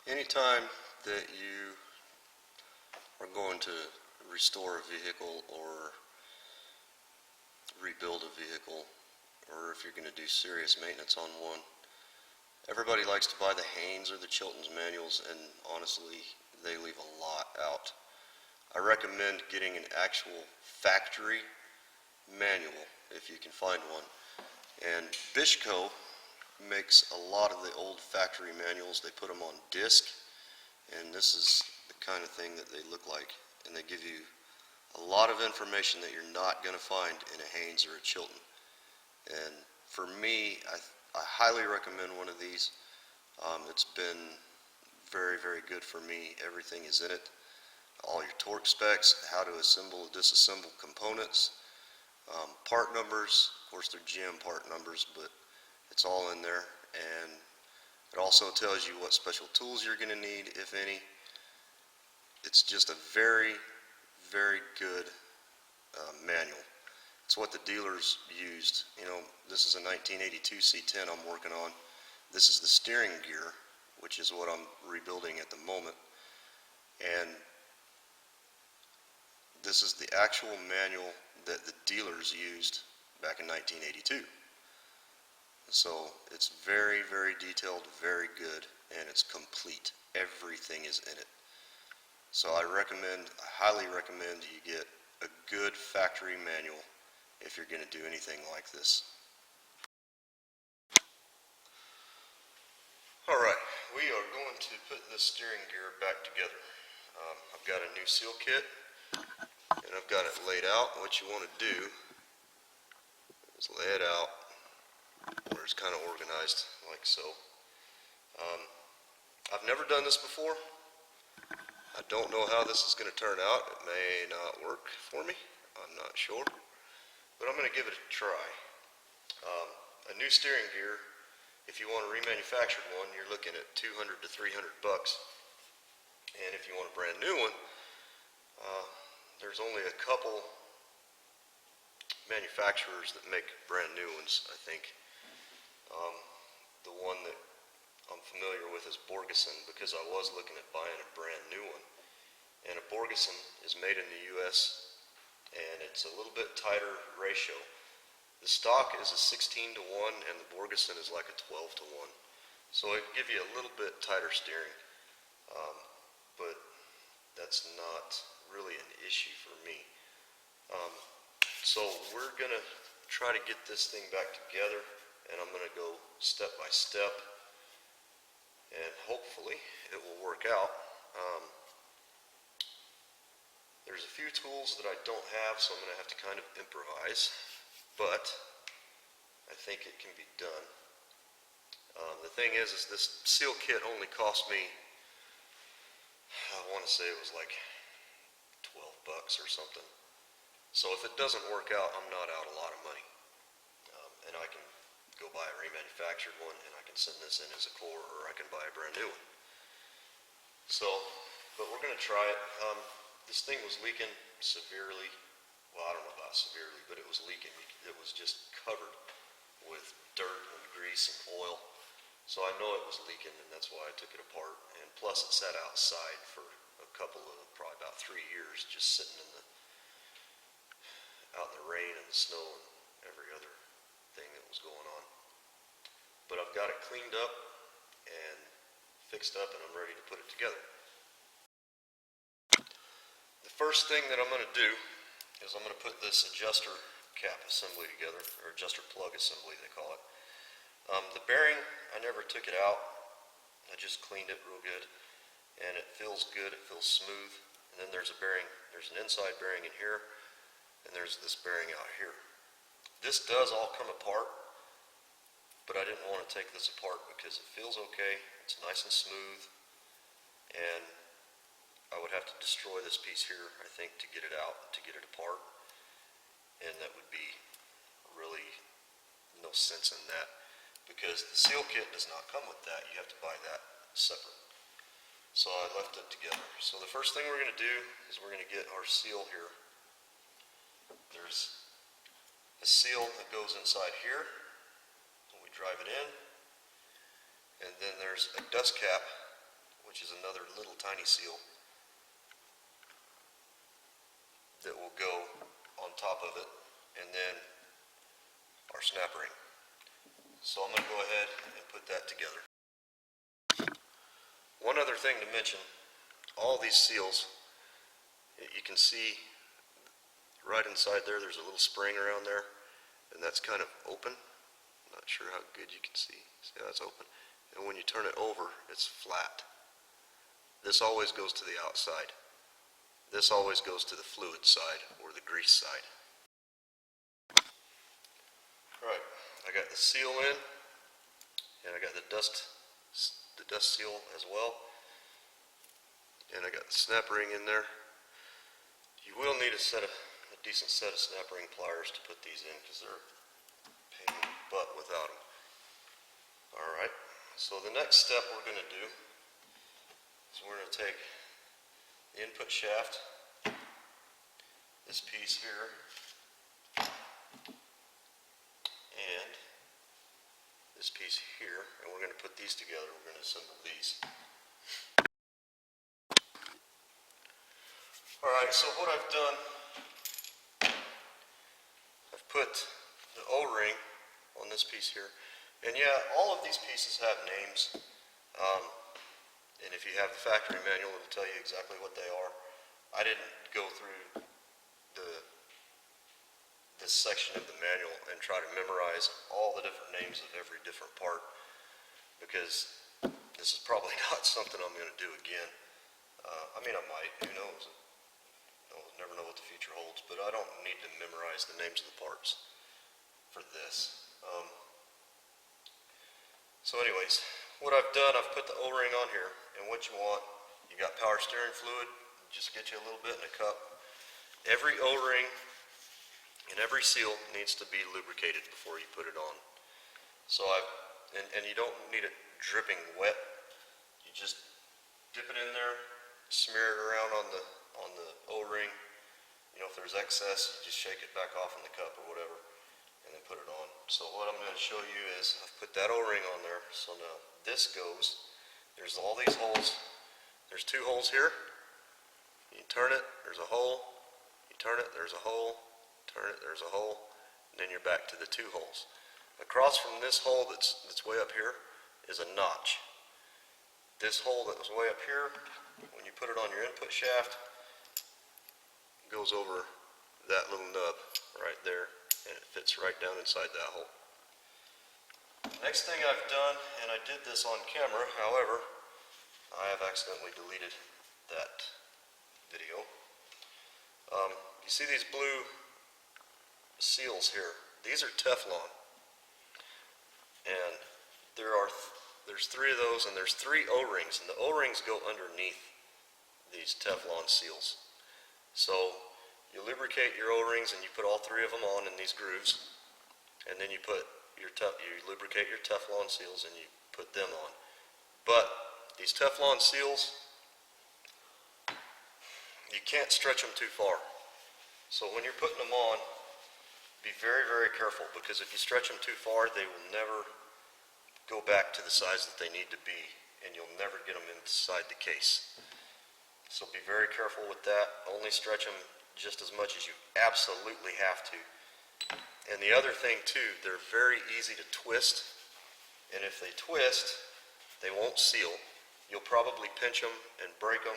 Anytime that you are going to restore a vehicle or rebuild a vehicle, or if you're going to do serious maintenance on one, everybody likes to buy the Haynes or the Chilton's manuals, and honestly, they leave a lot out. I recommend getting an actual factory manual if you can find one. And Bishco makes a lot of the old factory manuals. They put them on disc, and this is the kind of thing that they look like, and they give you a lot of information that you're not going to find in a Haynes or a Chilton. And for me, I highly recommend one of these. It's been very, very good for me. Everything is in it. All your torque specs, how to assemble and disassemble components, part numbers. Of course, they're GM part numbers, but it's all in there. And it also tells you what special tools you're going to need, if any. It's just a very, very good manual. It's what the dealers used. You know, this is a 1982 C10 I'm working on. This is the steering gear, which is what I'm rebuilding at the moment. And this is the actual manual that the dealers used back in 1982. So it's very, very detailed, very good, and it's complete. Everything is in it. So I highly recommend you get a good factory manual if you're going to do anything like this. Alright, we are going to put this steering gear back together. I've got a new seal kit, and I've got it laid out. What you want to do is lay it out where it's kind of organized, like so. I've never done this before. I don't know how this is going to turn out. It may not work for me. I'm not sure. But I'm going to give it a try. A new steering gear, if you want a remanufactured one, you're looking at $200 to $300. And if you want a brand new one, there's only a couple manufacturers that make brand new ones, I think. The one that I'm familiar with is Borgeson, because I was looking at buying a brand new one. And a Borgeson is made in the US, and it's a little bit tighter ratio. The stock is a 16 to 1, and the Borgeson is like a 12 to 1. So it give you a little bit tighter steering, but that's not really an issue for me. So we're going to try to get this thing back together, and I'm going to go step by step, and hopefully it will work out. There's a few tools that I don't have, so I'm going to have to kind of improvise, but I think it can be done. The thing is this seal kit only cost me, I want to say it was like $12 or something. So if it doesn't work out, I'm not out a lot of money. And I can go buy a remanufactured one, and I can send this in as a core, or I can buy a brand new one. So, but we're going to try it. This thing was leaking severely. Well, I don't know about severely, but it was leaking. It was just covered with dirt and grease and oil. So I know it was leaking, and that's why I took it apart. And plus it sat outside for probably about 3 years, just sitting out in the rain and the snow and every other thing that was going on. But I've got it cleaned up and fixed up, and I'm ready to put it together. The first thing that I'm going to do is I'm going to put this adjuster cap assembly together, or adjuster plug assembly they call it. The bearing, I never took it out. I just cleaned it real good, and it feels good, it feels smooth. And then there's a bearing, there's an inside bearing in here, and there's this bearing out here. This does all come apart, but I didn't want to take this apart because it feels okay, it's nice and smooth, and I would have to destroy this piece here, I think, to get it out, to get it apart, and that would be really no sense in that, because the seal kit does not come with that. You have to buy that separate. So I left it together. So the first thing we're going to do is we're going to get our seal here. There's a seal that goes inside here, and we drive it in, and then there's a dust cap, which which is another little tiny seal that will go on top of it, and then our snap ring. So I'm going to go ahead and put that together. One other thing to mention, all these seals, you can see right inside there, there's a little spring around there, and that's kind of open. Not sure how good you can see. See how it's open? And when you turn it over, it's flat. This always goes to the outside. This always goes to the fluid side or the grease side. Alright, I got the seal in, and I got the dust seal as well, and I got the snap ring in there. You will need a decent set of snap ring pliers to put these in, because they're a pain in the butt without them. Alright, so the next step we're going to do is we're going to take the input shaft, this piece here, and this piece here, and we're going to put these together. We're going to assemble these. Alright, so what I've done, I've put the O-ring on this piece here, and yeah, all of these pieces have names, and if you have the factory manual, it'll tell you exactly what they are. I didn't go through this section of the manual and try to memorize all the different names of every different part, because this is probably not something I'm going to do again. I mean, I might, who knows? Never know what the future holds, but I don't need to memorize the names of the parts for this. So anyways, what I've done, I've put the O-ring on here, and what you want, you got power steering fluid, just get you a little bit in a cup. Every O-ring and every seal needs to be lubricated before you put it on. So and you don't need it dripping wet. You just dip it in there, smear it around on the O-ring. You know, if there's excess, you just shake it back off in the cup or whatever, and then put it on. So what I'm going to show you is I've put that O-ring on there. So now this goes, there's all these holes. There's two holes here. You turn it, there's a hole. You turn it, there's a hole. Turn it, there's a hole. And then you're back to the two holes. Across from this hole that's way up here is a notch. This hole that was way up here, when you put it on your input shaft, goes over that little nub right there, and it fits right down inside that hole. Next thing I've done, and I did this on camera, however, I have accidentally deleted that video. You see these blue seals here? These are Teflon, and there's three of those, and there's three O-rings, and the O-rings go underneath these Teflon seals. So you lubricate your O-rings, and you put all three of them on in these grooves, and then you lubricate your Teflon seals and you put them on. But these Teflon seals, you can't stretch them too far. So when you're putting them on, be very, very careful, because if you stretch them too far, they will never go back to the size that they need to be, and you'll never get them inside the case. So be very careful with that. Only stretch them just as much as you absolutely have to. And the other thing too, they're very easy to twist, and if they twist, they won't seal. You'll probably pinch them and break them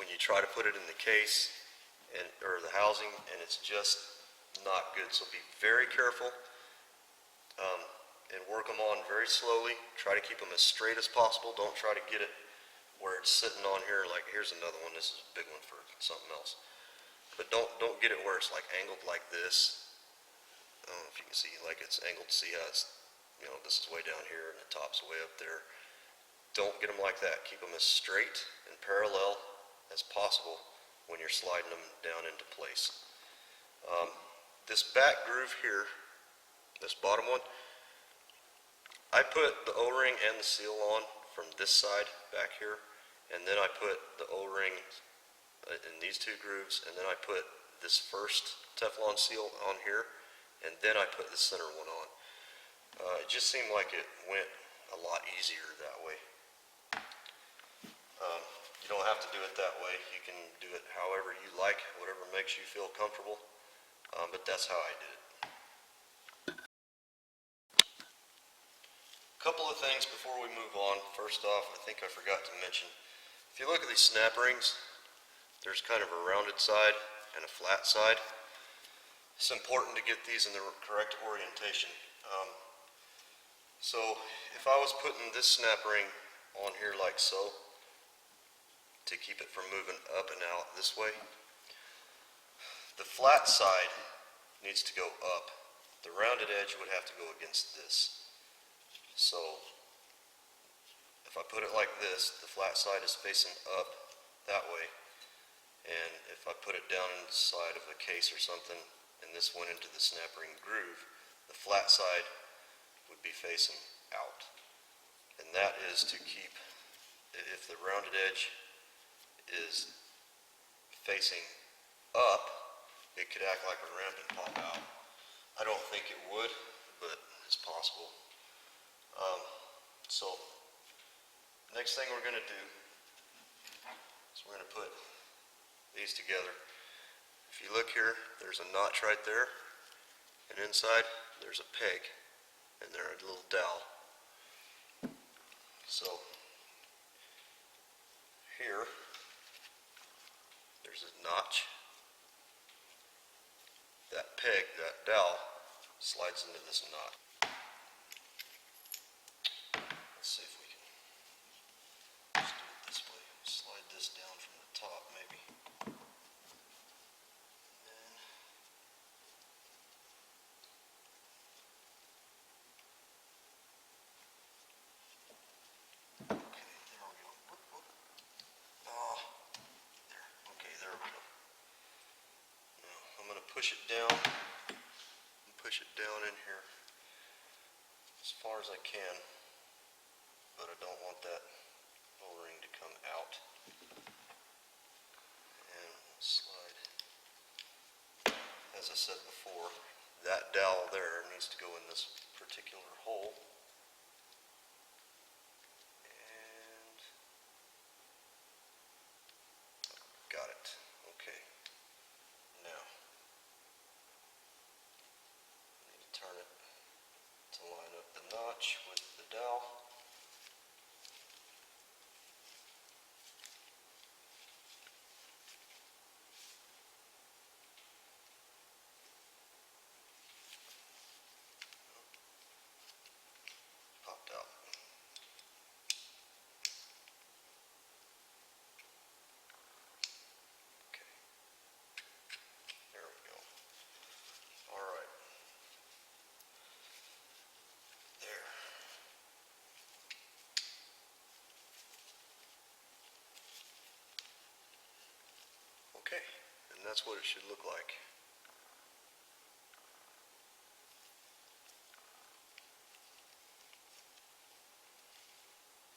when you try to put it in the case or the housing, and it's just not good. So be very careful and work them on very slowly. Try to keep them as straight as possible. Don't try to get it where it's sitting on here. Like, here's another one. This is a big one for something else. But don't get it where it's like angled like this. I don't know if you can see, like it's angled. See how it's, you know, this is way down here and the top's way up there. Don't get them like that. Keep them as straight and parallel as possible when you're sliding them down into place. This back groove here, this bottom one, I put the O-ring and the seal on from this side back here, and then I put the O-ring in these two grooves, and then I put this first Teflon seal on here, and then I put the center one on. It just seemed like it went a lot easier that way. You don't have to do it that way. You can do it however you like, whatever makes you feel comfortable, but that's how I did it. A couple of things before we move on. First off, I think I forgot to mention, if you look at these snap rings, there's kind of a rounded side and a flat side. It's important to get these in the correct orientation. So if I was putting this snap ring on here like so, to keep it from moving up and out this way, the flat side needs to go up. The rounded edge would have to go against this. So if I put it like this, the flat side is facing up that way, and if I put it down inside of a case or something and this went into the snap ring groove, the flat side would be facing out. And that is to keep, if the rounded edge is facing up, it could act like a ramp and pop out. I don't think it would, but it's possible. So next thing we're going to do is we're going to put these together. If you look here, there's a notch right there, and inside there's a peg, and there's a little dowel. So here, there's a notch. That peg, that dowel, slides into this knot. Let's see if we can just do it this way. Slide this down from the top, maybe. Push it down and push it down in here as far as I can, but I don't want that O-ring to come out. And slide. As I said before, that dowel there needs to go in this particular hole. And got it. Okay. Now turn it to line up the notch with the dowel. Popped out. Okay. There we go. All right. There. Okay, and that's what it should look like.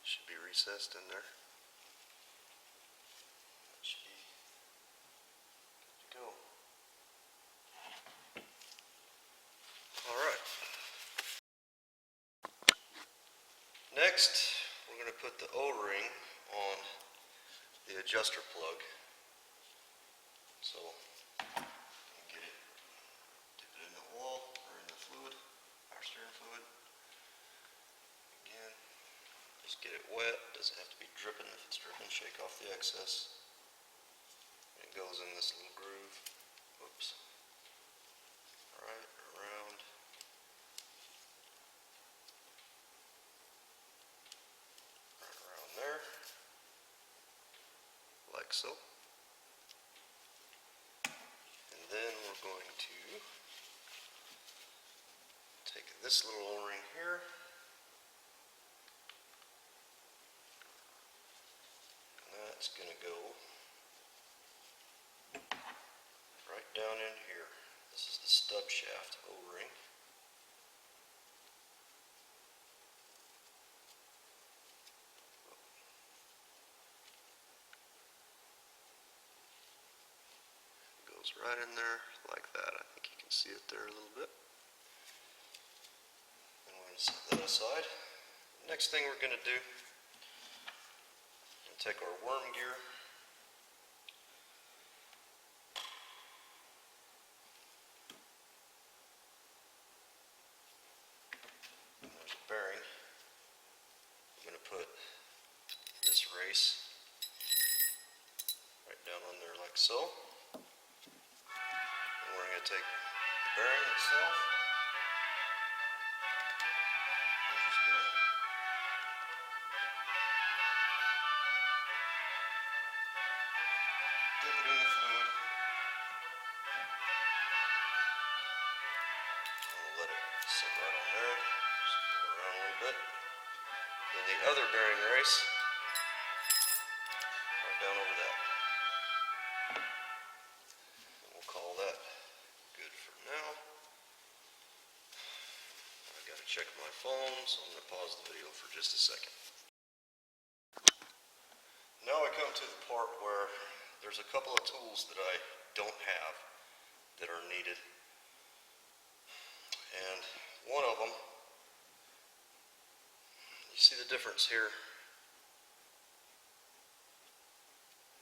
Should be recessed in there. That should be good to go. All right. Next, we're going to put the O-ring on the adjuster plug. So, get it, dip it in the oil or in the fluid, power steering fluid. Again, just get it wet. Doesn't have to be dripping. If it's dripping, shake off the excess. And it goes in this little groove. Oops. Right around. Right around there. Like so. And then we're going to take this little O-ring here. That's going to go right down in here. This is the stub shaft O-ring. Goes right in there like that. I think you can see it there a little bit. And we're going to set that aside. Next thing we're going to do, take our worm gear. And there's a bearing. I'm going to put this race right down on there like so. And we're going to take the bearing itself. We're just going to dip it in the fluid. We'll let it sit right on there. Just pull it around a little bit. Then the other bearing race, right down over that. And we'll call that good for now. I gotta check my phone, so I'm gonna pause the video for just a second. Now I come to the part where there's a couple of tools that I don't have that are needed. And one of them, you see the difference here,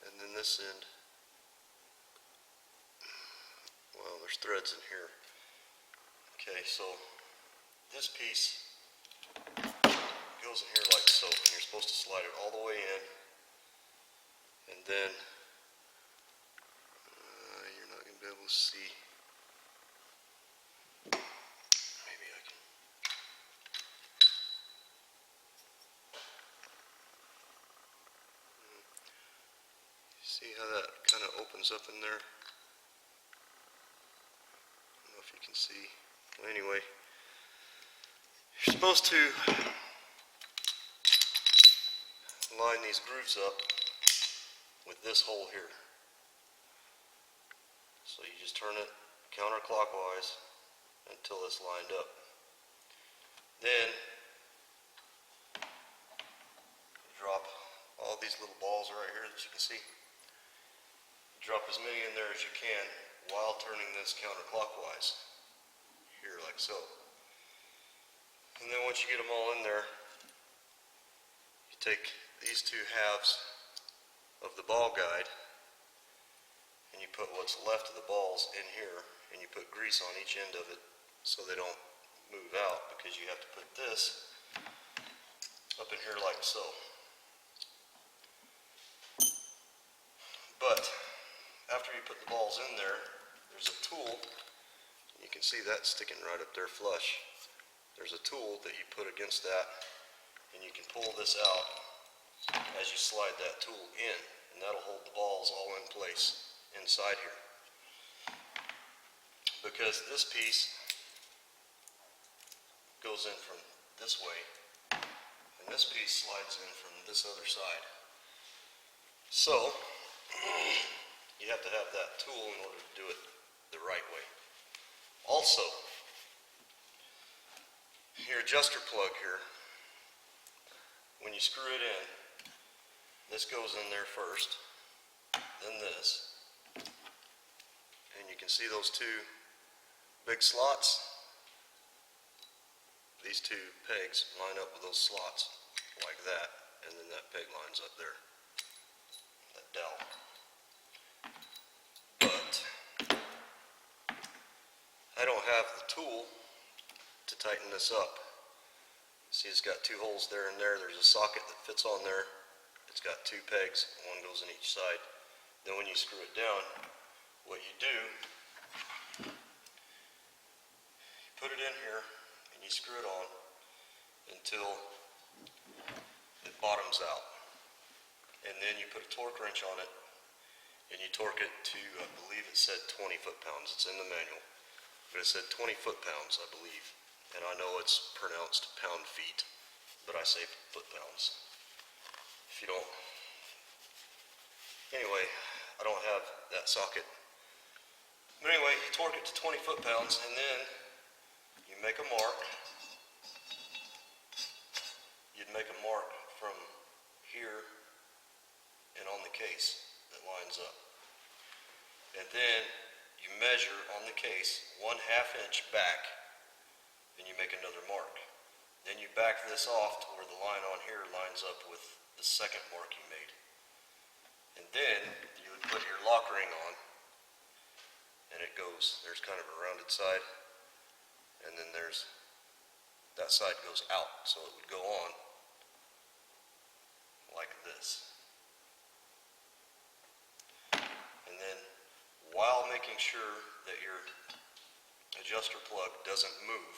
and then this end, well, there's threads in here. Okay, so this piece goes in here like so, and you're supposed to slide it all the way in, and then you're not going to be able to see. Maybe I can. See how that kind of opens up in there? I don't know if you can see. Well, anyway, you're supposed to line these grooves up with this hole here. So you just turn it counterclockwise until it's lined up. Then you drop all these little balls right here that you can see. Drop as many in there as you can while turning this counterclockwise, here like so. And then once you get them all in there, you take these two halves of the ball guide and you put what's left of the balls in here, and you put grease on each end of it so they don't move out, because you have to put this up in here like so. But after you put the balls in there, there's a tool. You can see that sticking right up there flush. There's a tool that you put against that, and you can pull this out as you slide that tool in, and that'll hold the balls all in place inside here. Because this piece goes in from this way, and this piece slides in from this other side. So you have to have that tool in order to do it the right way. Also, your adjuster plug here, when you screw it in, this goes in there first, then this, and you can see those two big slots. These two pegs line up with those slots like that, and then that peg lines up there, that dowel. But I don't have the tool to tighten this up. See, it's got two holes there and there. There's a socket that fits on there. It's got two pegs, one goes in each side. Then when you screw it down, what you do, you put it in here and you screw it on until it bottoms out. And then you put a torque wrench on it and you torque it to, I believe it said 20 foot-pounds. It's in the manual, but it said 20 foot-pounds, I believe. And I know it's pronounced pound-feet, but I say foot-pounds. If you don't, anyway, I don't have that socket. But anyway, you torque it to 20 foot-pounds, and then you make a mark. You'd make a mark from here and on the case that lines up. And then you measure on the case 1/2 inch back, and you make another mark. Then you back this off to where the line on here lines up with the second mark you made. And then you would put your lock ring on, and it goes, there's kind of a rounded side, and then there's, that side goes out, so it would go on like this. And then while making sure that your adjuster plug doesn't move,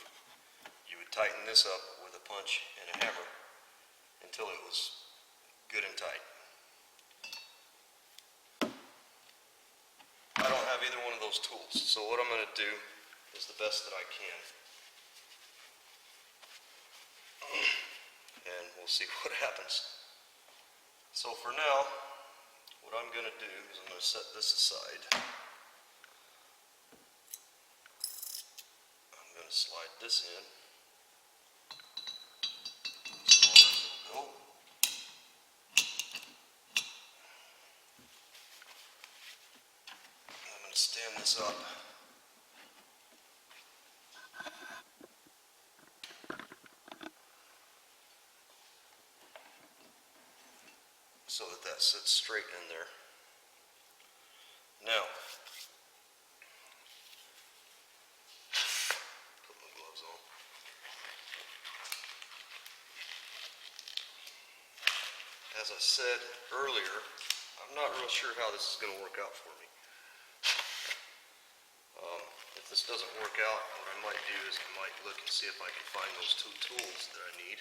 you would tighten this up with a punch and a hammer until it was good and tight. I don't have either one of those tools, so what I'm going to do is the best that I can. And we'll see what happens. So for now, what I'm going to do is I'm going to set this aside. I'm going to slide this in. As far as it'll go. I'm going to stand this up. So that that sits straight in there. Now, put my gloves on. As I said earlier, I'm not real sure how this is going to work out for me. If this doesn't work out, what I might do is I might look and see if I can find those two tools that I need.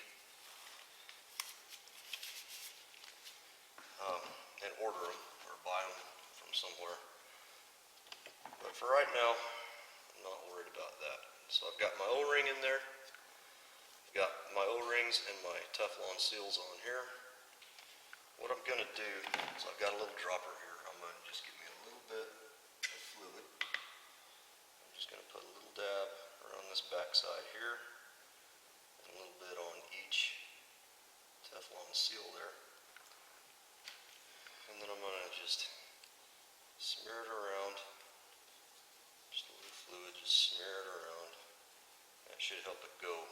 And order them or buy them from somewhere. But for right now, I'm not worried about that. So I've got my O-ring in there. I've got my O-rings and my Teflon seals on here. What I'm going to do is I've got a little dropper here. I'm going to just give me a little bit of fluid. I'm just going to put a little dab around this back side here and a little bit on each Teflon seal there. And then I'm going to just smear it around, just a little fluid, just smear it around. That should help it go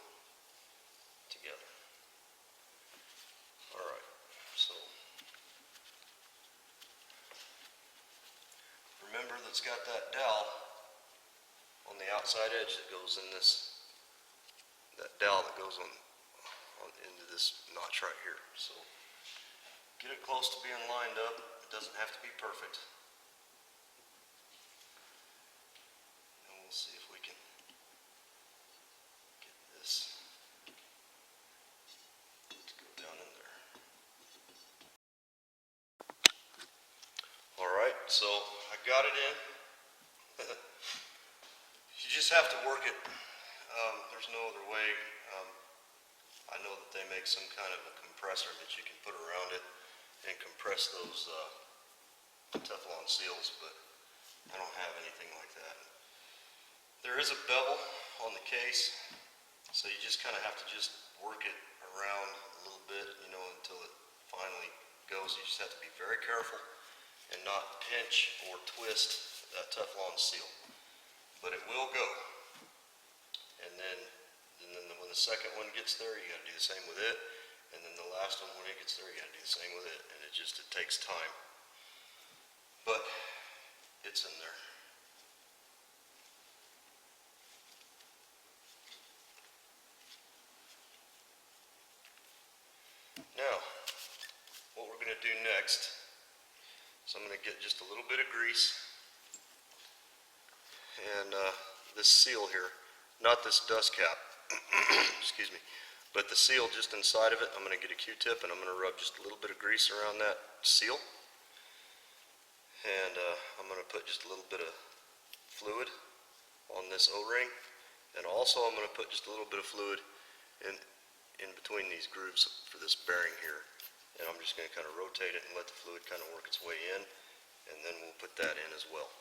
together. Alright, so remember that's got that dowel on the outside edge that goes in this, that dowel that goes on into this notch right here. So get it close to being lined up. It doesn't have to be perfect. And we'll see if we can get this to go down in there. Alright, so I got it in. You just have to work it. There's no other way. I know that they make some kind of a compressor that you can put around it and compress those Teflon seals, but I don't have anything like that. There is a bevel on the case, so you just kind of have to just work it around a little bit, you know, until it finally goes. You just have to be very careful and not pinch or twist that Teflon seal, but it will go. And then when the second one gets there, you got to do the same with it. And then the last one, when it gets there, you got to do the same with it. And it takes time. But it's in there. Now, what we're going to do next is I'm going to get just a little bit of grease. And this seal here, not this dust cap, excuse me, but the seal just inside of it, I'm going to get a Q-tip and I'm going to rub just a little bit of grease around that seal. And I'm going to put just a little bit of fluid on this O-ring. And also I'm going to put just a little bit of fluid in between these grooves for this bearing here. And I'm just going to kind of rotate it and let the fluid kind of work its way in. And then we'll put that in as well.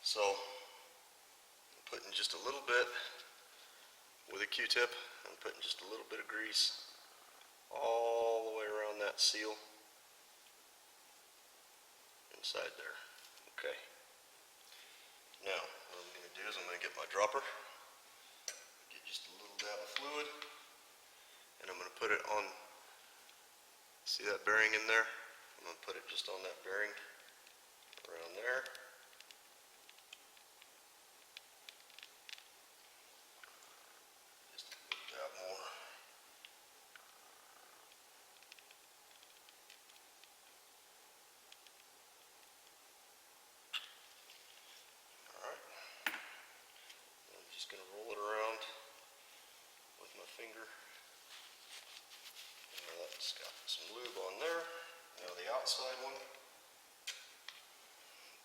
So, I'm putting just a little bit with a Q-tip. I'm putting just a little bit of grease all the way around that seal inside there. Okay. Now, what I'm going to do is I'm going to get my dropper, get just a little dab of fluid, and I'm going to put it on See that bearing in there? I'm going to put it just on that bearing around there. Just a little dab more. Alright. I'm just going to roll it around with my finger. That's got some lube on there. Now the outside one,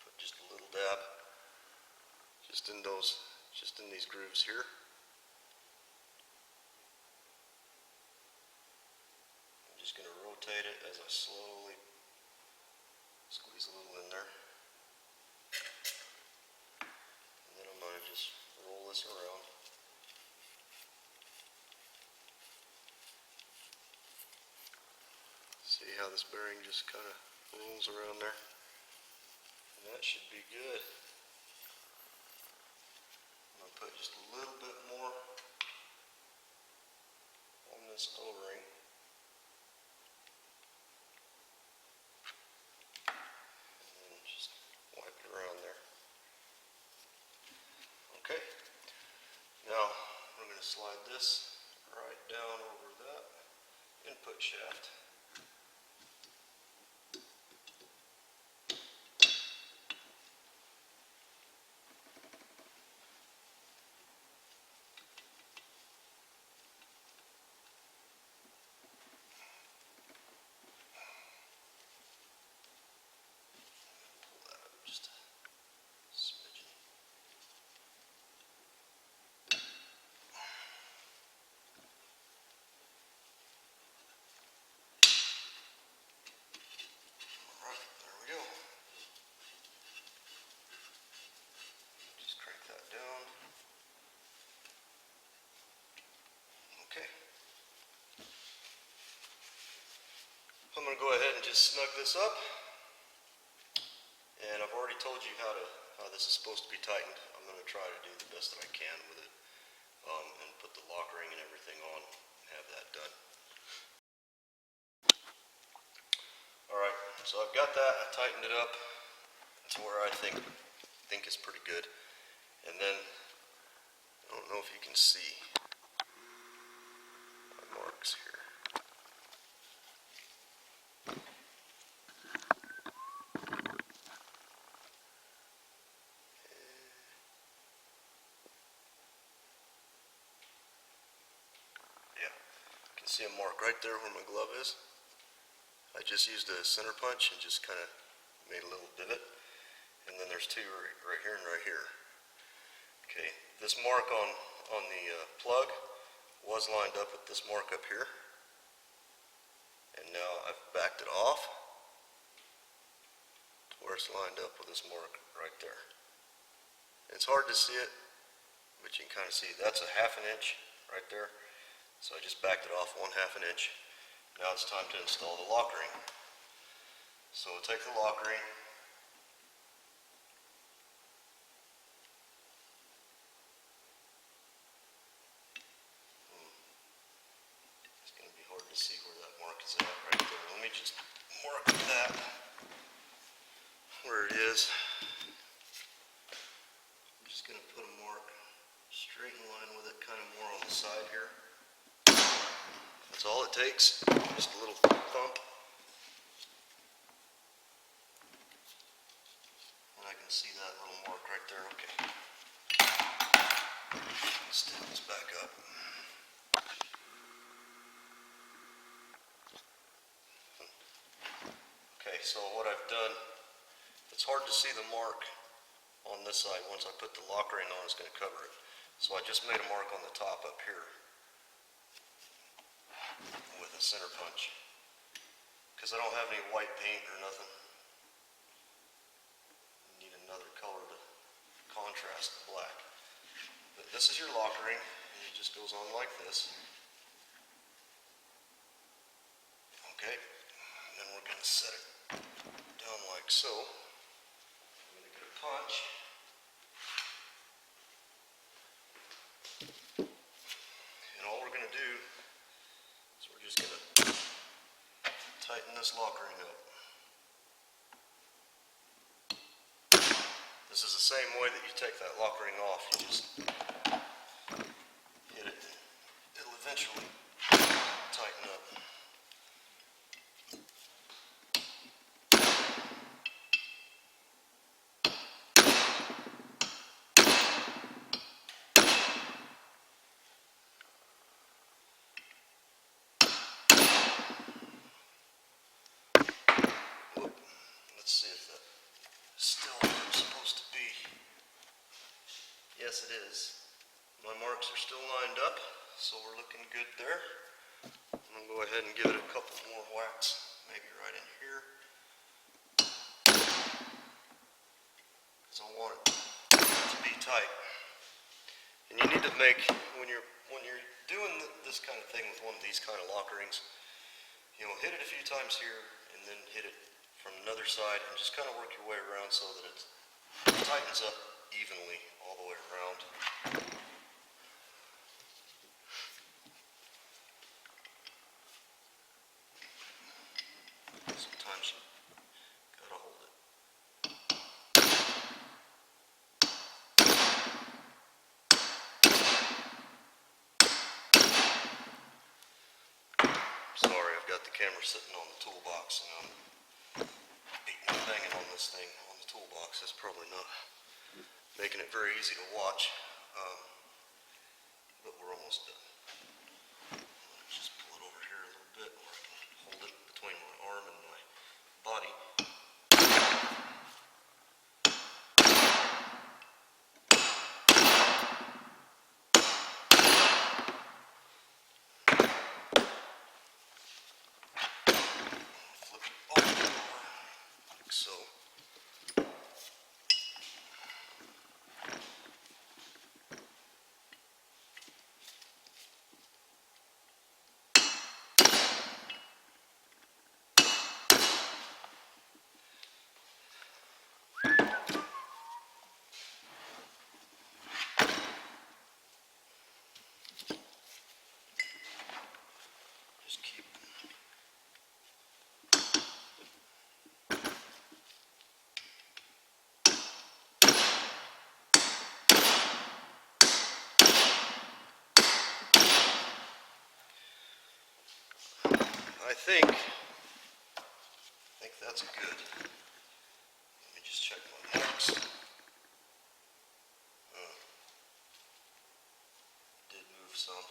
put just a little dab, just in these grooves here. I'm just going to rotate it as I slowly squeeze a little in there. And then I'm going to just roll this around. See how this bearing just kind of rolls around there? And that should be good. I'm going to put just a little bit more on this O-ring. And then just wipe it around there. Okay. Now I'm going to slide this right down over that input shaft. Just a smidgen. Alright, there we go. Just crank that down. Okay. I'm going to go ahead and just snug this up. And I've already told you how this is supposed to be tightened. I'm going to try to do the best that I can with it, and put the lock ring and everything on and have that done. Alright, so I've got that, I tightened it up to where I think is pretty good. And then, I don't know if you can see my marks here. See a mark right there where my glove is. I just used a center punch and just kind of made a little divot, and then there's two right here and right here. Okay, this mark on the plug was lined up with this mark up here, and now I've backed it off to where it's lined up with this mark right there. It's hard to see it, but you can kind of see that's a ½ inch right there. So I just backed it off 1/2 inch. Now it's time to install the lock ring. So we'll take the lock ring. It's going to be hard to see where that mark is at right there. Let me just mark that where it is. I'm just going to put a mark straight in line with it, kind of more on the side here. That's all it takes, just a little thump. And I can see that little mark right there, okay. Let's stand this back up. Okay, so what I've done, it's hard to see the mark on this side. Once I put the lock ring on, it's going to cover it. So I just made a mark on the top up here with a center punch, because I don't have any white paint or nothing. I need another color to contrast the black. But this is your lock ring, and it just goes on like this. Okay, and then we're going to set it down like so. I'm going to get a punch. And all we're going to do is we're just going to tighten this lock ring up. This is the same way that you take that lock ring off. You just hit it. It'll eventually tighten up. Let's see if that's still where it's supposed to be. Yes, it is. My marks are still lined up, so we're looking good there. I'm going to go ahead and give it a couple more whacks, maybe right in here. Because I want it to be tight. And you need to make, when you're doing this kind of thing with one of these kind of lock rings, you know, hit it a few times here and then hit it from another side and just kind of work your way around so that it tightens up evenly all the way around. Sometimes you gotta hold it. Sorry, I've got the camera sitting on the toolbox and I'm beating and banging on this thing on the toolbox. That's probably not making it very easy to watch, but we're almost done. Let's just pull it over here a little bit where I can hold it between my arm and my body. Flip it all over like so. Just keep I think that's good. Let me just check my marks. Did move some,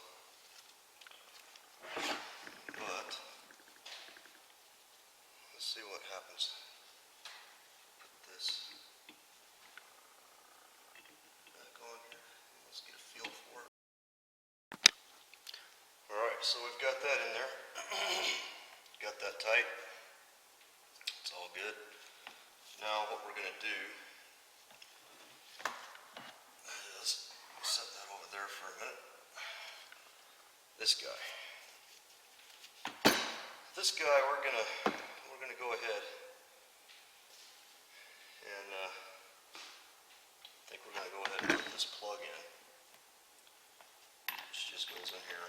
but let's see what happens. Put this back on here. Let's get a feel for it. Alright, so we've got that in there. Got that tight. It's all good. Now what we're going to do is set that over there for a minute. This guy, we're gonna go ahead and I think we're gonna go ahead and put this plug in, which just goes in here.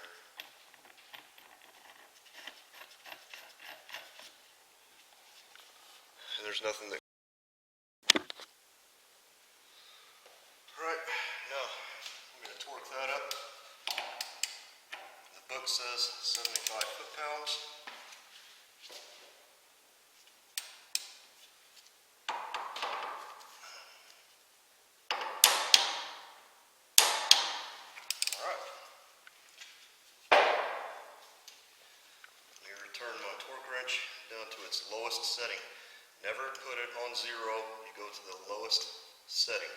And there's nothing that. Alright, now I'm going to torque that up. The book says 75 foot-pounds. Alright. Let me return my torque wrench down to its lowest setting. Never put it on 0, you go to the lowest setting.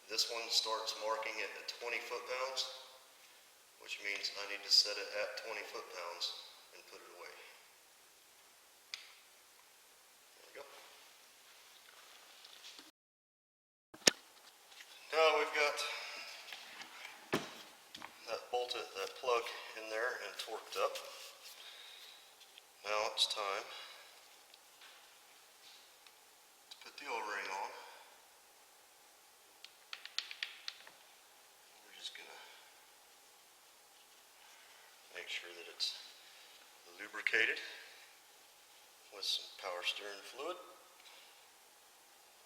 This one starts marking it at 20 foot-pounds, which means I need to set it at 20 foot-pounds and put it away. There we go. Now we've got that plug in there and torqued up. Now it's time to put the O-ring on. We're just going to make sure that it's lubricated. with some power steering fluid.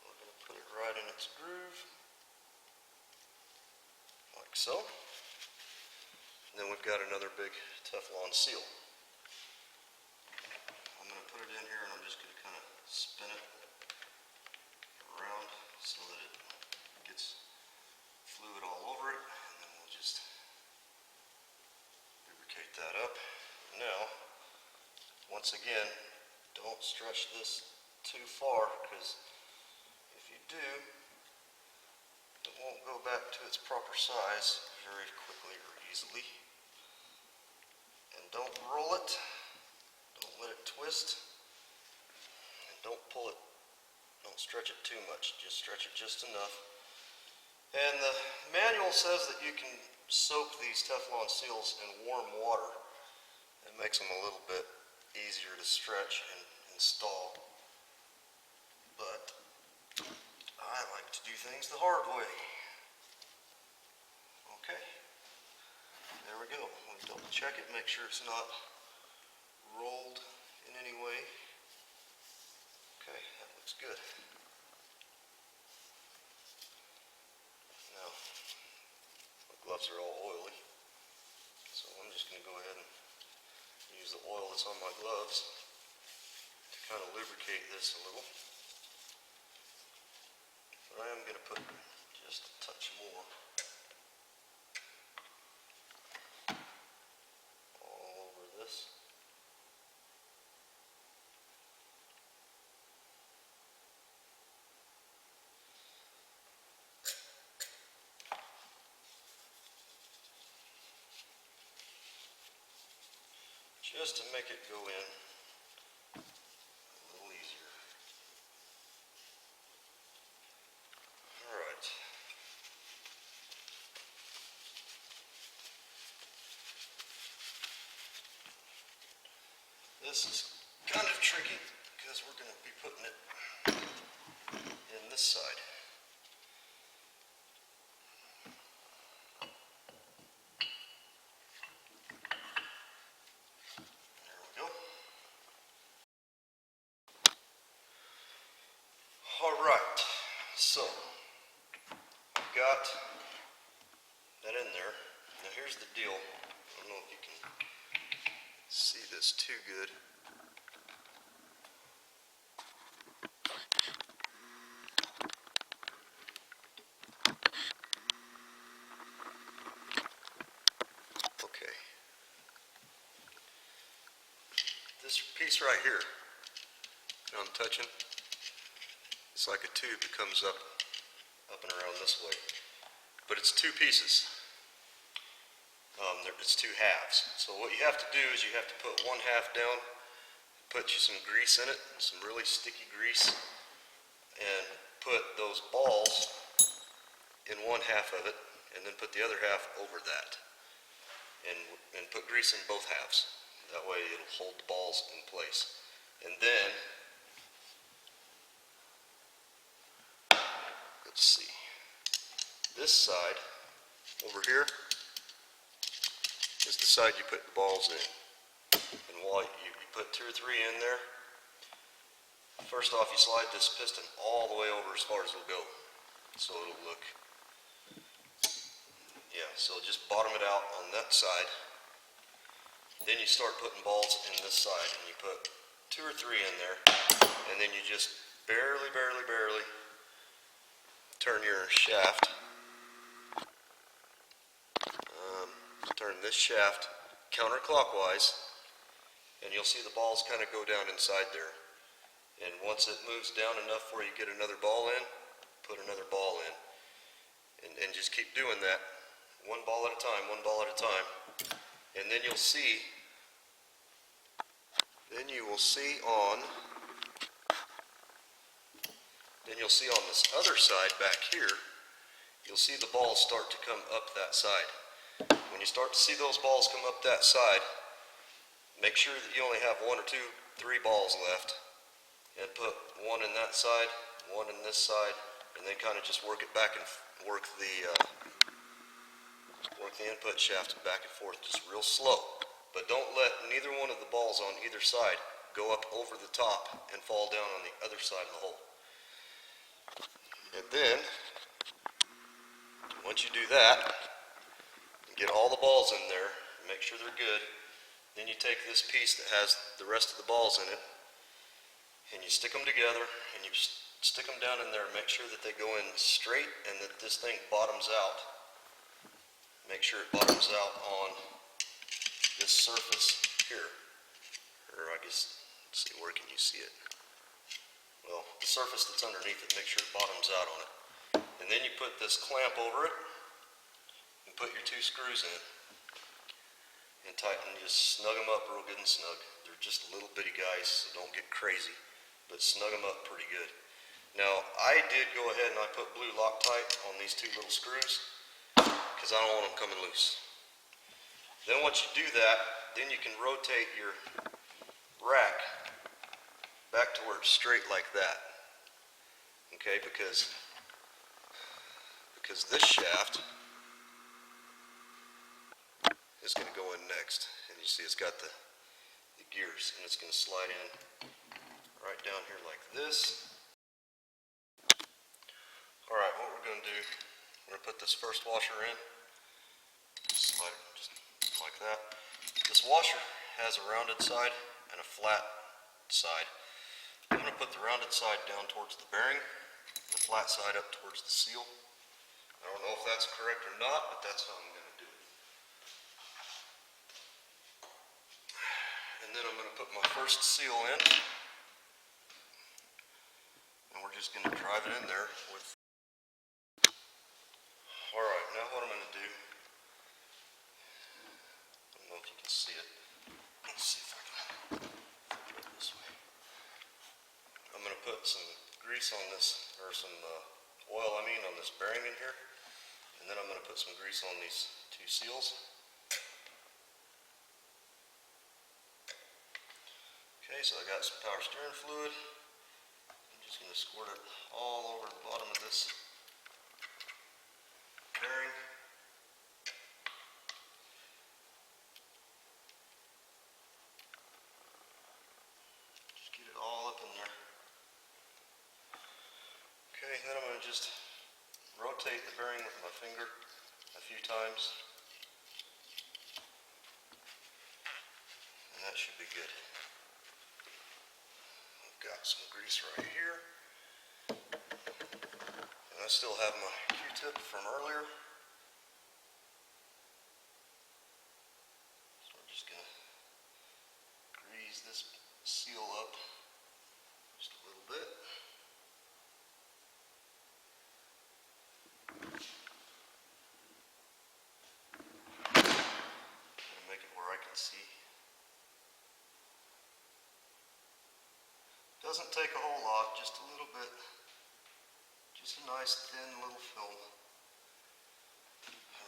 We're going to put it right in its groove, like so. And then we've got another big Teflon seal. I'm going to put it in here and I'm just going to kind of spin it around so that it gets fluid all over it, and then we'll just lubricate that up. Now, once again, don't stretch this too far, because if you do, it won't go back to its proper size very quickly or easily. And don't roll it, don't let it twist, and don't pull it, don't stretch it too much, just stretch it just enough. And the manual says that you can soak these Teflon seals in warm water. It makes them a little bit easier to stretch and install. But I like to do things the hard way. Okay, there we go. We'll double check it, make sure it's not rolled in any way. Okay, that looks good. Now, my gloves are all oily, so I'm just going to go ahead and use the oil that's on my gloves to kind of lubricate this a little. But I am going to put just a touch more all over this. Just to make it go in a little easier. All right. This is kind of tricky because we're going to be putting it in this side. Alright, so I've got that in there. Now here's the deal. I don't know if you can see this too good. Okay. This piece right here, you know I'm touching? It's like a tube that comes up and around this way. But it's two pieces. It's two halves. So what you have to do is you have to put one half down, put you some grease in it, some really sticky grease, and put those balls in one half of it, and then put the other half over that. And put grease in both halves. That way it'll hold the balls in place. And then let's see, this side over here is the side you put the balls in. And while you put 2 or 3 in there, first off you slide this piston all the way over as far as it'll go. So it'll look, yeah, so just bottom it out on that side. Then you start putting balls in this side, and you put 2 or 3 in there, and then you just barely turn your shaft, turn this shaft counterclockwise, and you'll see the balls kind of go down inside there. And once it moves down enough where you get another ball in, put another ball in. And just keep doing that, one ball at a time, one ball at a time. And then you'll see on this other side back here, you'll see the balls start to come up that side. When you start to see those balls come up that side, make sure that you only have 1 or 2, 3 balls left, and put one in that side, one in this side, and then kind of just work it back and work the input shaft back and forth just real slow. But don't let neither one of the balls on either side go up over the top and fall down on the other side of the hole. And then, once you do that, get all the balls in there, make sure they're good, then you take this piece that has the rest of the balls in it, and you stick them together, and you stick them down in there, make sure that they go in straight and that this thing bottoms out. Make sure it bottoms out on this surface here, or I guess, let's see, where can you see it? Well, the surface that's underneath it, make sure it bottoms out on it. And then you put this clamp over it and put your 2 screws in and tighten, just snug them up real good and snug. They're just little bitty guys, so don't get crazy, but snug them up pretty good. Now, I did go ahead and I put blue Loctite on these 2 little screws because I don't want them coming loose. Then once you do that, then you can rotate your rack back to where it's straight like that. Okay, because this shaft is going to go in next. And you see it's got the gears, and it's going to slide in right down here like this. Alright, what we're going to do, we're going to put this first washer in. Slide it just like that. This washer has a rounded side and a flat side. I'm going to put the rounded side down towards the bearing, the flat side up towards the seal. I don't know if that's correct or not, but that's how I'm going to do it. And then I'm going to put my first seal in, and we're just going to drive it in there with. Alright, now what I'm going to do, I don't know if you can see it. Let's see if I can flip it this way. I'm going to put some grease on this, or some oil on this bearing in here, and then I'm going to put some grease on these 2 seals. Okay, so I got some power steering fluid. I'm just going to squirt it all over the bottom of this bearing. Just get it all up in there. Okay, then I'm going to just rotate the bearing with my finger a few times, and that should be good. I've got some grease right here, and I still have my Q-tip from earlier. So we're just going to grease this seal up just a little bit. Make it where I can see. Doesn't take a whole lot, just a little bit. Just a nice thin little film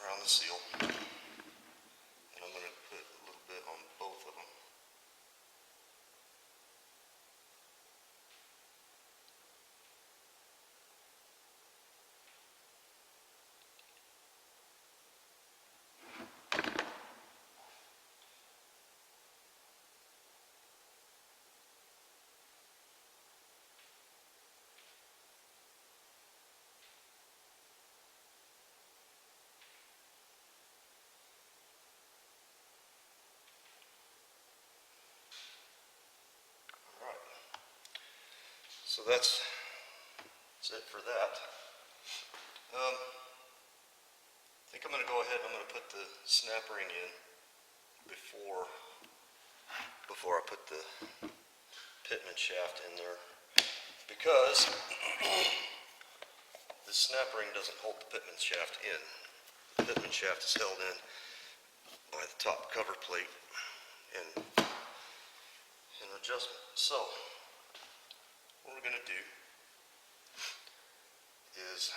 around the seal. And I'm going to put a little bit on both of them. So that's it for that. I think I'm going to go ahead and I'm going to put the snap ring in before I put the pitman shaft in there, because the snap ring doesn't hold the pitman shaft in. The pitman shaft is held in by the top cover plate and an adjustment. So what we're going to do is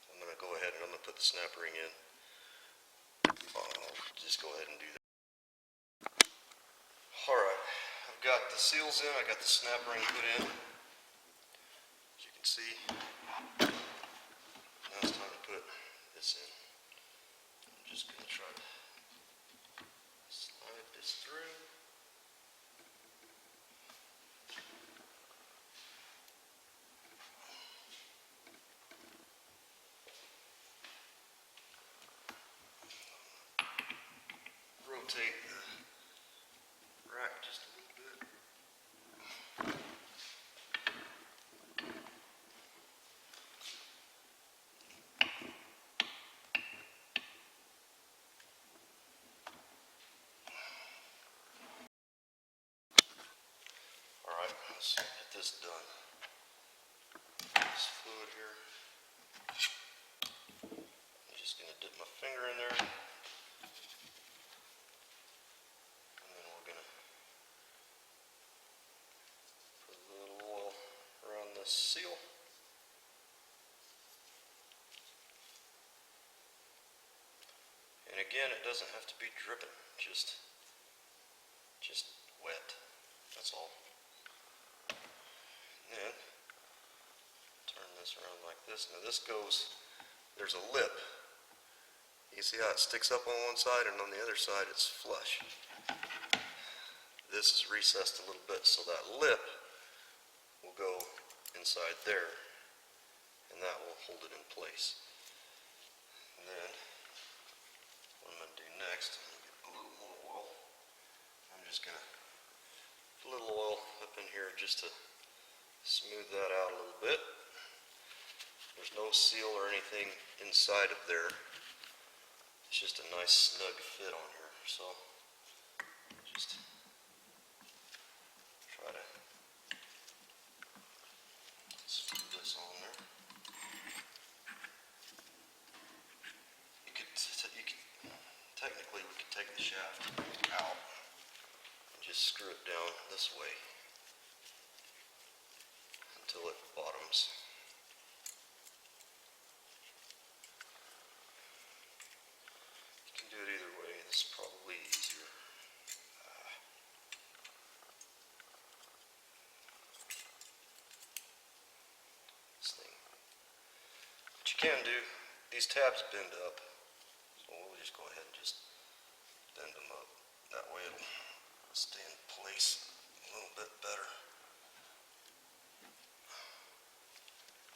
I'm going to go ahead and I'm going to put the snap ring in. I'll just go ahead and do that. Alright, I've got the seals in, I got the snap ring put in. As you can see, now it's time to put this in. I'm just going to try to slide this through. rotate the rack just a little bit. Alright, let's get this done. This fluid here. I'm just going to dip my finger in there. And then we're going to put a little oil around this seal. And again, it doesn't have to be dripping, just wet. That's all. And then turn this around like this. Now this goes, there's a lip. You see how it sticks up on one side and on the other side it's flush. This is recessed a little bit so that lip will go inside there and that will hold it in place. And then what I'm going to do next, I'm going to get a little more oil. I'm just going to put a little oil up in here just to smooth that out a little bit. There's no seal or anything inside of there. It's just a nice snug fit on here. So just try to screw this on there. Technically we could take the shaft out and just screw it down this way until it bottoms. You can do it either way. This is probably easier. This thing. What you can do, these tabs bend up. So we'll just go ahead and just bend them up. That way it'll stay in place a little bit better.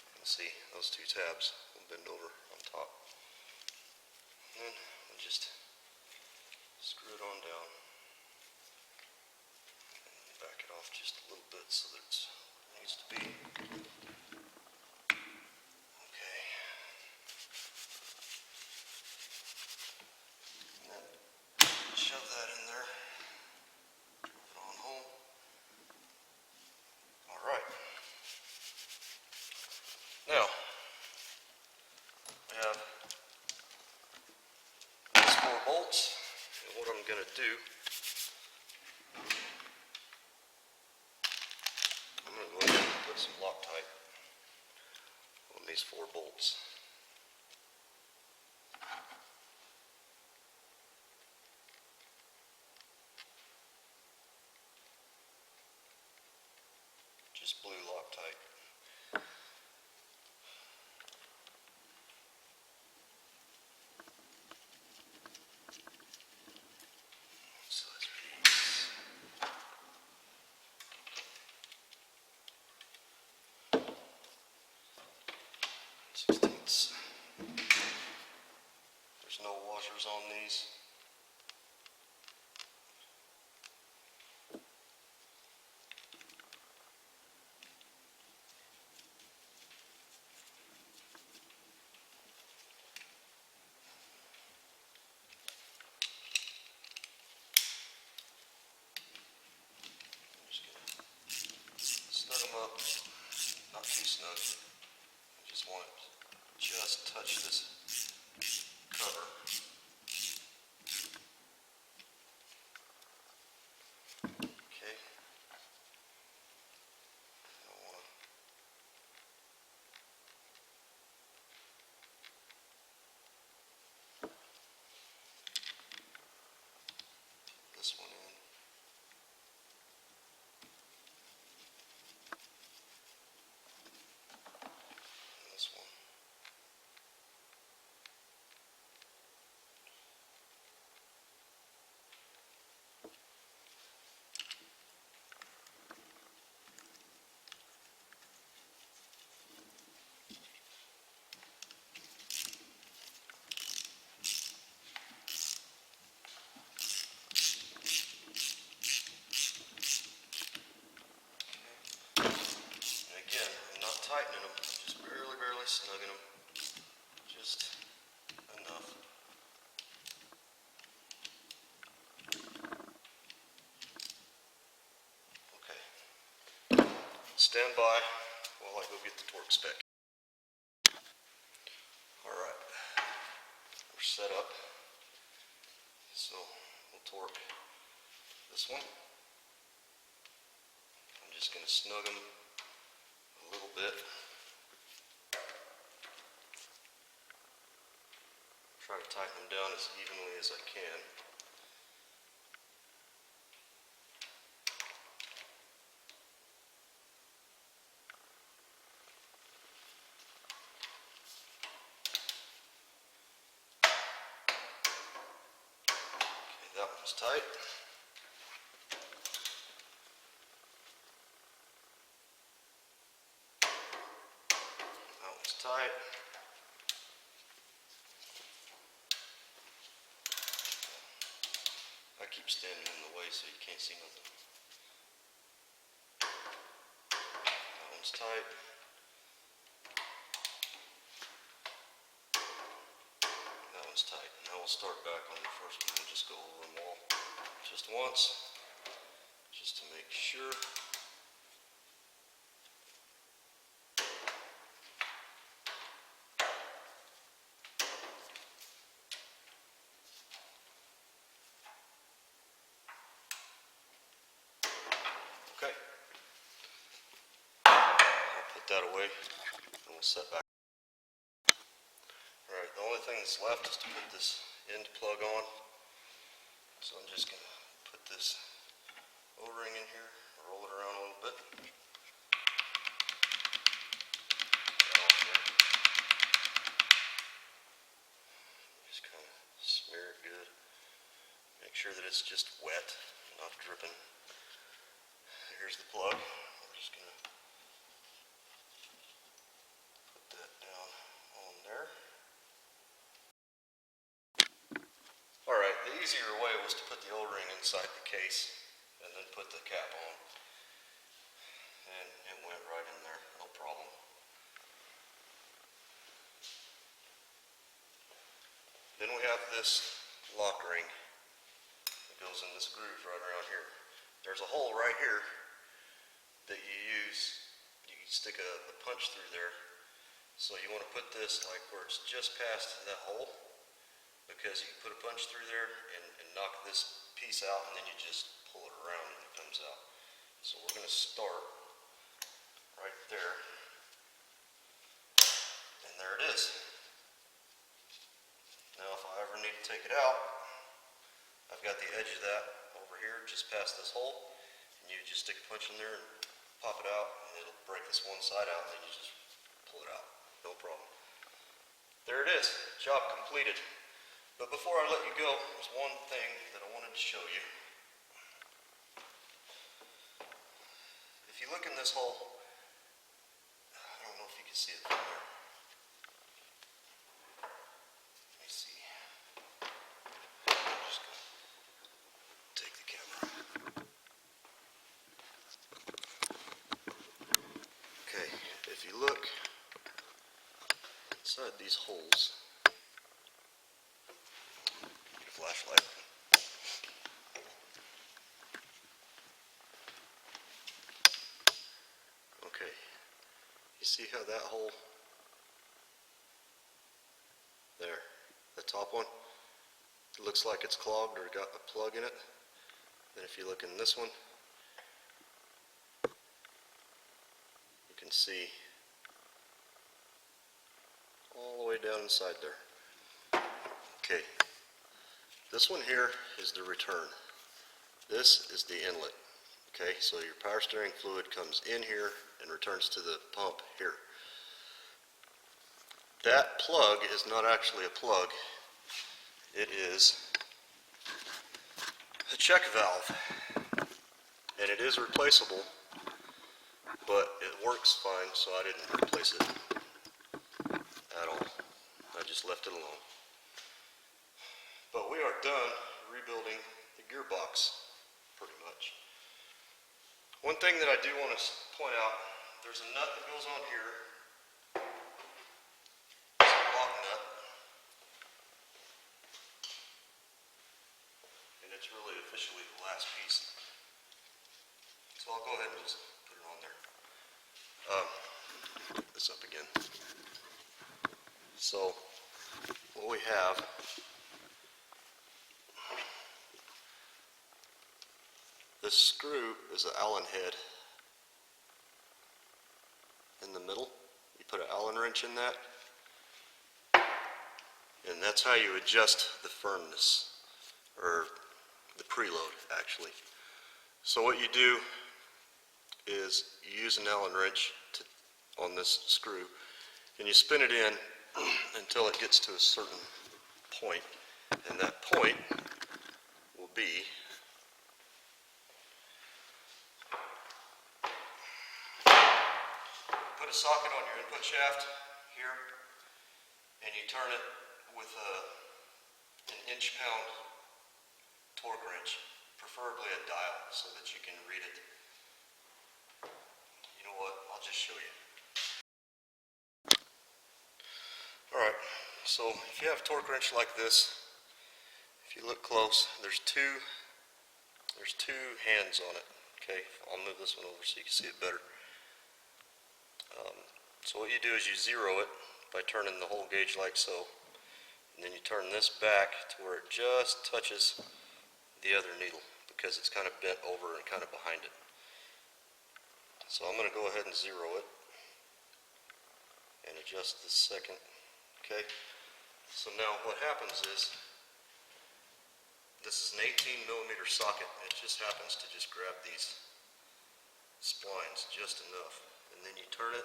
You can see those two tabs will bend over on top. And then we'll just screw it on down. And back it off just a little bit so that it's where it needs to be. Shove that in there, drove it on home. Alright. Now, I have these 4 bolts, and what I'm going to do, I'm going to go ahead and put some Loctite on these 4 bolts. Just blue Loctite. So that's 16ths. There's no washers on these. stand by while I go get the torque spec. Alright, we're set up. So we'll torque this one. I'm just going to snug them a little bit. Try to tighten them down as evenly as I can. Okay, that one's tight. That one's tight. I keep standing in the way so you can't see nothing. That one's tight. That one's tight. Now we'll start back on the first one and just go over them all just once, just to make sure. Okay. I'll put that away and we'll set back. Alright, the only thing that's left is to put this end plug on. So I'm just going to put this O-ring in here, roll it around a little bit. Just kind of smear it good. Make sure that it's just wet, not dripping. Here's the plug. We're just going to put that down on there. Alright, the easier way was to put the O-ring inside the case and then put the cap on. And it went right in there, no problem. Then we have this lock ring that goes in this groove right around here. There's a hole right here that you use. You can stick a punch through there. So you want to put this like where it's just past that hole, because you can put a punch through there and knock this piece out, and then you just pull it around and it comes out. So we're going to start right there, and there it is. Now if I ever need to take it out, I've got the edge of that over here just past this hole, and you just stick a punch in there and pop it out, and it'll break this one side out, and then you just pull it out, no problem. There it is, job completed. But before I let you go, there's one thing that I wanted to show you. If you look in this hole, I don't know if you can see it from there. Let me see. I'm just going to take the camera. Okay, if you look inside these holes, flashlight. Okay, you see how that hole there, the top one, it looks like it's clogged or got a plug in it. Then if you look in this one, you can see all the way down inside there. Okay. This one here is the return. This is the inlet. Okay, so your power steering fluid comes in here and returns to the pump here. That plug is not actually a plug. It is a check valve. And it is replaceable, but it works fine, so I didn't replace it at all. I just left it alone. But we are done rebuilding the gearbox, pretty much. One thing that I do want to point out, there's a nut that goes on here. It's a lock nut. And it's really officially the last piece. So I'll go ahead and just put it on there. This up again. So what we have this screw is an Allen head in the middle. You put an Allen wrench in that, and that's how you adjust the firmness, or the preload actually. So what you do is you use an Allen wrench on this screw, and you spin it in until it gets to a certain point, and that point will be put a socket on your input shaft here, and you turn it with an inch-pound torque wrench, preferably a dial, so that you can read it. You know what? I'll just show you. Alright, so if you have a torque wrench like this, if you look close, there's two hands on it. Okay, I'll move this one over so you can see it better. So what you do is you zero it by turning the whole gauge like so, and then you turn this back to where it just touches the other needle, because it's kind of bent over and kind of behind it. So I'm going to go ahead and zero it and adjust this second. Okay, so now what happens is, this is an 18mm socket, and it just happens to just grab these splines just enough, and then you turn it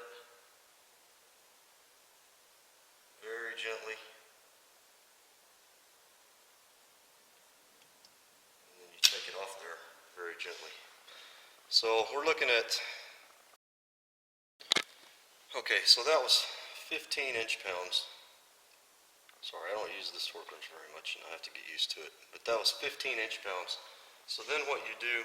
very gently, and then you take it off there very gently. So we're looking at, okay, so that was 15 inch-pounds. Sorry, I don't use this torque wrench very much, and I have to get used to it, but that was 15 inch-pounds. So then what you do,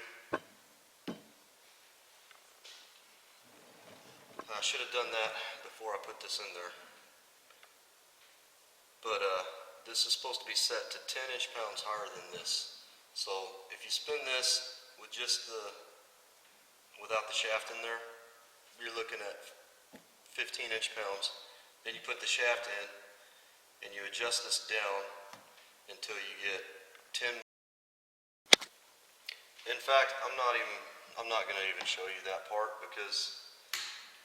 I should have done that before I put this in there, but this is supposed to be set to 10 inch-pounds higher than this. So if you spin this with just without the shaft in there, you're looking at 15 inch-pounds. Then you put the shaft in, and you adjust this down until you get 10. In fact, I'm not going to even show you that part, because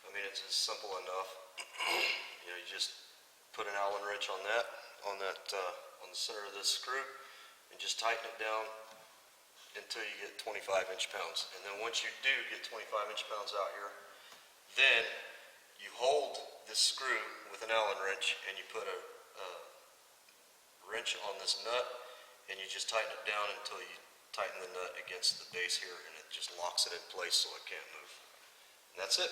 I mean, it's simple enough. You know, you just put an Allen wrench on on the center of this screw, and just tighten it down until you get 25 inch-pounds. And then once you do get 25 inch-pounds out here, then you hold this screw with an Allen wrench, and you put a wrench on this nut, and you just tighten it down until you tighten the nut against the base here, and it just locks it in place so it can't move. And that's it.